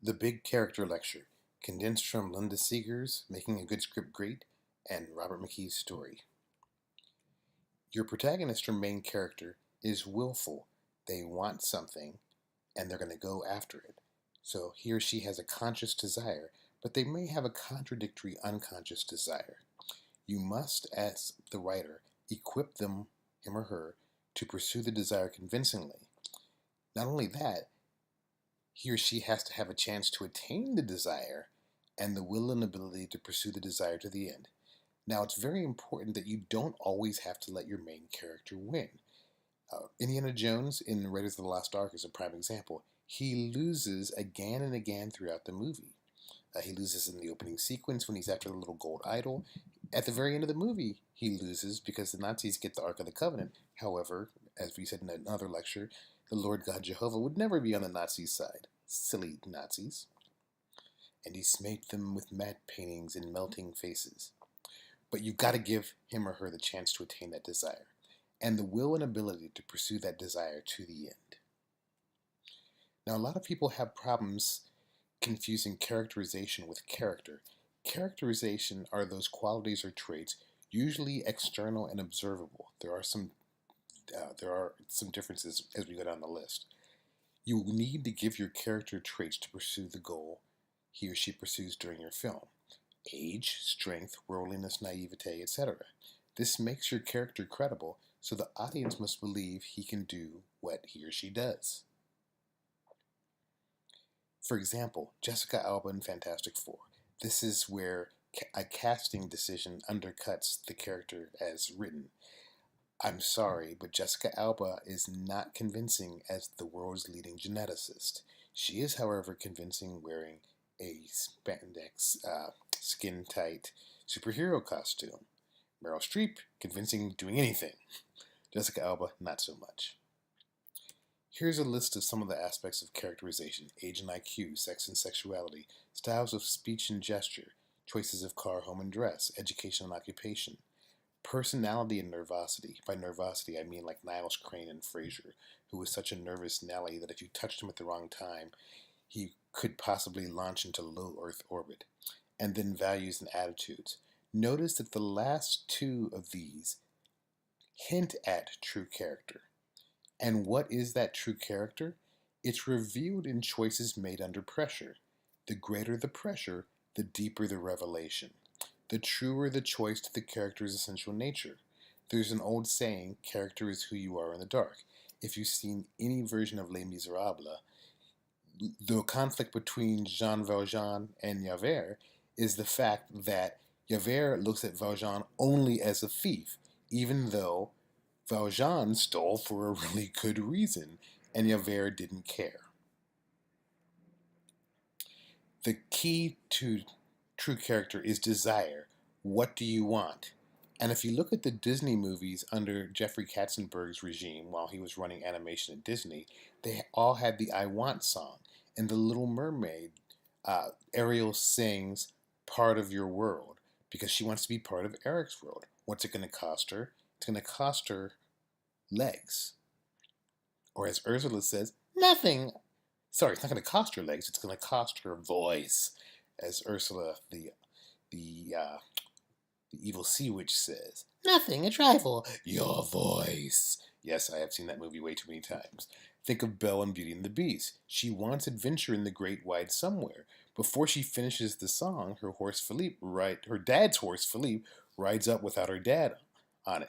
The Big Character Lecture, condensed from Linda Seeger's Making a Good Script Great and Robert McKee's story. Your protagonist or main character is willful. They want something and they're going to go after it. So he or she has a conscious desire, but they may have a contradictory unconscious desire. You must, as the writer, equip them, him or her, to pursue the desire convincingly. Not only that, he or she has to have a chance to attain the desire and the will and ability to pursue the desire to the end. Now, it's very important that you don't always have to let your main character win. Indiana Jones in Raiders of the Lost Ark is a prime example. He loses again and again throughout the movie. He loses in the opening sequence when he's after the little gold idol. At the very end of the movie, he loses because the Nazis get the Ark of the Covenant. However, as we said in another lecture, the Lord God Jehovah would never be on the Nazis' side. Silly Nazis. And he smote them with matte paintings and melting faces. But you've got to give him or her the chance to attain that desire, and the will and ability to pursue that desire to the end. Now, a lot of people have problems confusing characterization with character. Characterization are those qualities or traits, usually external and observable. There are some differences as we go down the list. You need to give your character traits to pursue the goal he or she pursues during your film. Age, strength, worldliness, naivete, etc. This makes your character credible, so the audience must believe he can do what he or she does. For example, Jessica Alba in Fantastic Four. This is where a casting decision undercuts the character as written. I'm sorry, but Jessica Alba is not convincing as the world's leading geneticist. She is, however, convincing wearing a spandex, skin-tight superhero costume. Meryl Streep, convincing doing anything. Jessica Alba, not so much. Here's a list of some of the aspects of characterization: age and IQ, sex and sexuality, styles of speech and gesture, choices of car, home, and dress, education and occupation, personality and nervosity. By nervosity, I mean like Niles Crane in Frasier, who was such a nervous Nelly that if you touched him at the wrong time, he could possibly launch into low Earth orbit. And then values and attitudes. Notice that the last two of these hint at true character. And what is that true character? It's revealed in choices made under pressure. The greater the pressure, the deeper the revelation. The truer the choice to the character's essential nature. There's an old saying, character is who you are in the dark. If you've seen any version of Les Miserables, the conflict between Jean Valjean and Javert is the fact that Javert looks at Valjean only as a thief, even though Valjean stole for a really good reason, and Javert didn't care. The key to true character is desire. What do you want? And if you look at the Disney movies under Jeffrey Katzenberg's regime while he was running animation at Disney, they all had the I Want song. In The Little Mermaid, Ariel sings Part of Your World because she wants to be part of Eric's world. What's it going to cost her? It's going to cost her legs. Or as Ursula says, nothing. Sorry, it's not going to cost her legs. It's going to cost her voice. As Ursula, the evil sea witch says, nothing, a trifle, your voice. Yes, I have seen that movie way too many times. Think of Belle in Beauty and the Beast. She wants adventure in the great wide somewhere. Before she finishes the song, her dad's horse Philippe rides up without her dad on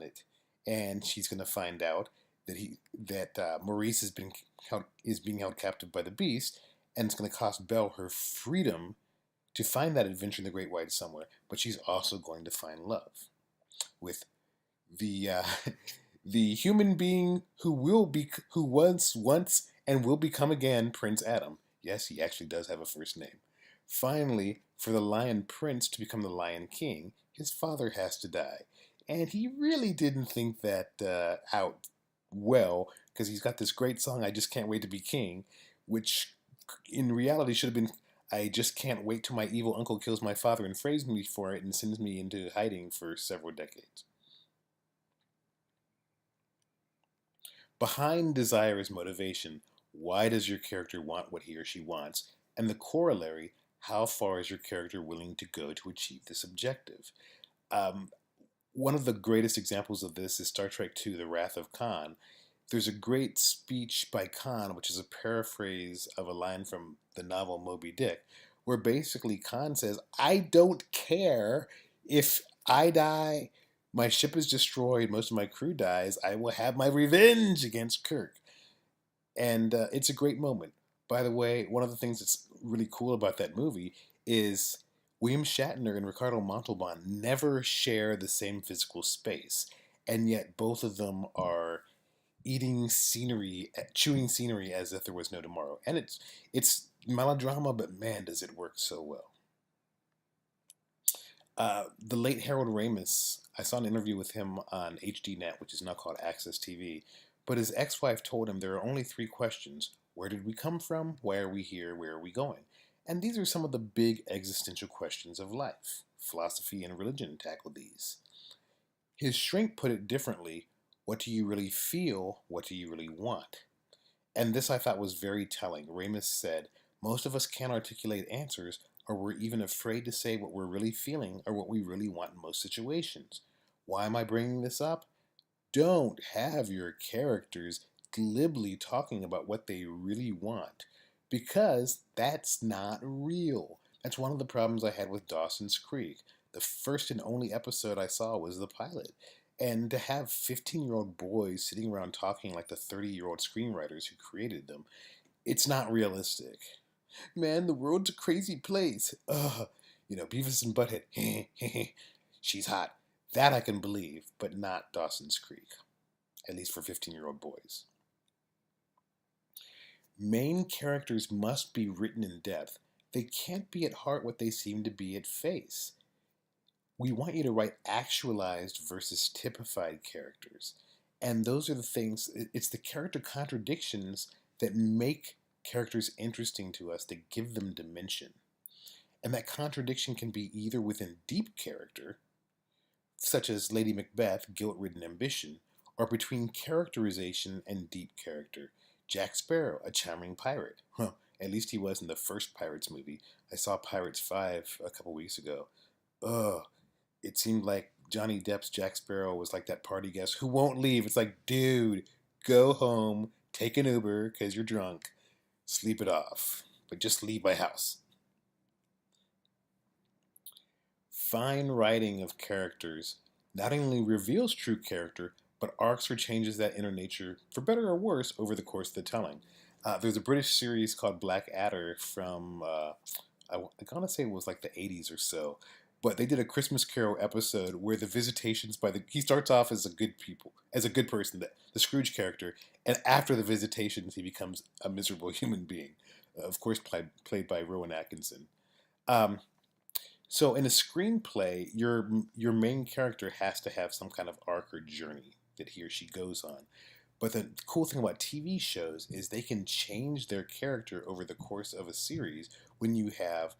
it, and she's going to find out that Maurice is being held captive by the Beast, and it's going to cost Belle her freedom to find that adventure in the great wide somewhere. But she's also going to find love with the the human being who was once and will become again Prince Adam. Yes, he actually does have a first name. Finally, for the Lion Prince to become the Lion King, his father has to die, and he really didn't think that out well, because he's got this great song, "I Just Can't Wait to Be King," which in reality should have been, "I just can't wait till my evil uncle kills my father and frames me for it and sends me into hiding for several decades." Behind desire is motivation. Why does your character want what he or she wants? And the corollary, how far is your character willing to go to achieve this objective? Um, One of the greatest examples of this is Star Trek II, The Wrath of Khan. There's a great speech by Khan, which is a paraphrase of a line from the novel Moby Dick, where basically Khan says, I don't care if I die, my ship is destroyed, most of my crew dies, I will have my revenge against Kirk. And it's a great moment. By the way, one of the things that's really cool about that movie is William Shatner and Ricardo Montalban never share the same physical space, and yet both of them are eating scenery, chewing scenery as if there was no tomorrow. And it's melodrama, but man, does it work so well. The late Harold Ramis, I saw an interview with him on HDNet, which is now called Access TV, but his ex-wife told him there are only three questions. Where did we come from? Why are we here? Where are we going? And these are some of the big existential questions of life. Philosophy and religion tackle these. His shrink put it differently. What do you really feel? What do you really want? And this I thought was very telling. Ramis said, most of us can't articulate answers, or we're even afraid to say what we're really feeling or what we really want in most situations. Why am I bringing this up? Don't have your characters glibly talking about what they really want, because that's not real. That's one of the problems I had with Dawson's Creek. The first and only episode I saw was the pilot. And to have 15-year-old boys sitting around talking like the 30-year-old screenwriters who created them, it's not realistic. Man, the world's a crazy place. Ugh. Beavis and Butthead. She's hot. That I can believe, but not Dawson's Creek. At least for 15-year-old boys. Main characters must be written in depth. They can't be at heart what they seem to be at face. We want you to write actualized versus typified characters. And those are the things, it's the character contradictions that make characters interesting to us, that give them dimension. And that contradiction can be either within deep character, such as Lady Macbeth, guilt-ridden ambition, or between characterization and deep character. Jack Sparrow, a charming pirate. At least he was in the first Pirates movie. I saw Pirates 5 a couple weeks ago. Ugh. It seemed like Johnny Depp's Jack Sparrow was like that party guest who won't leave. It's like, dude, go home, take an Uber because you're drunk, sleep it off, but just leave my house. Fine writing of characters not only reveals true character, but arcs or changes that inner nature, for better or worse, over the course of the telling. There's a British series called Blackadder from, I gotta say it was like the 80s or so, but they did a Christmas Carol episode where the visitations he starts off as a good person, the Scrooge character, and after the visitations he becomes a miserable human being, of course played by Rowan Atkinson. Um, so in a screenplay, your main character has to have some kind of arc or journey that he or she goes on. But the cool thing about TV shows is they can change their character over the course of a series when you have,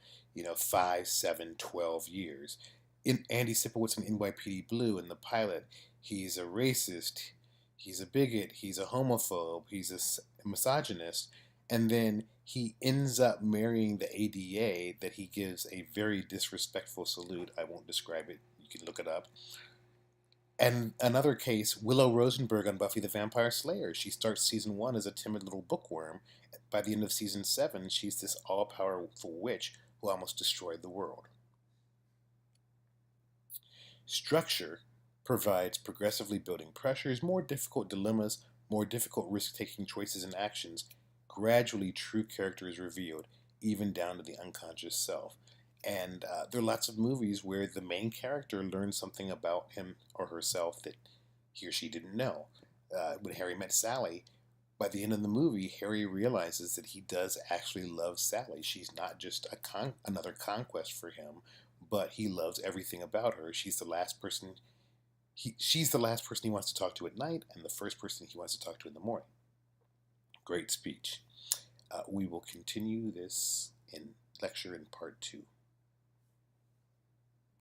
5, 7, 12 years. In Andy Sipowicz in NYPD Blue, in the pilot, he's a racist, he's a bigot, he's a homophobe, he's a misogynist, and then he ends up marrying the ADA that he gives a very disrespectful salute. I won't describe it, you can look it up. And another case, Willow Rosenberg on Buffy the Vampire Slayer. She starts season 1 as a timid little bookworm. By the end of season 7, she's this all-powerful witch who almost destroyed the world. Structure provides progressively building pressures, more difficult dilemmas, more difficult risk-taking choices and actions. Gradually, true character is revealed, even down to the unconscious self. And there are lots of movies where the main character learns something about him or herself that he or she didn't know. When Harry met Sally, by the end of the movie, Harry realizes that he does actually love Sally. She's not just another conquest for him, but he loves everything about her. She's the last person he wants to talk to at night, and the first person he wants to talk to in the morning. Great speech. We will continue this in lecture in part 2.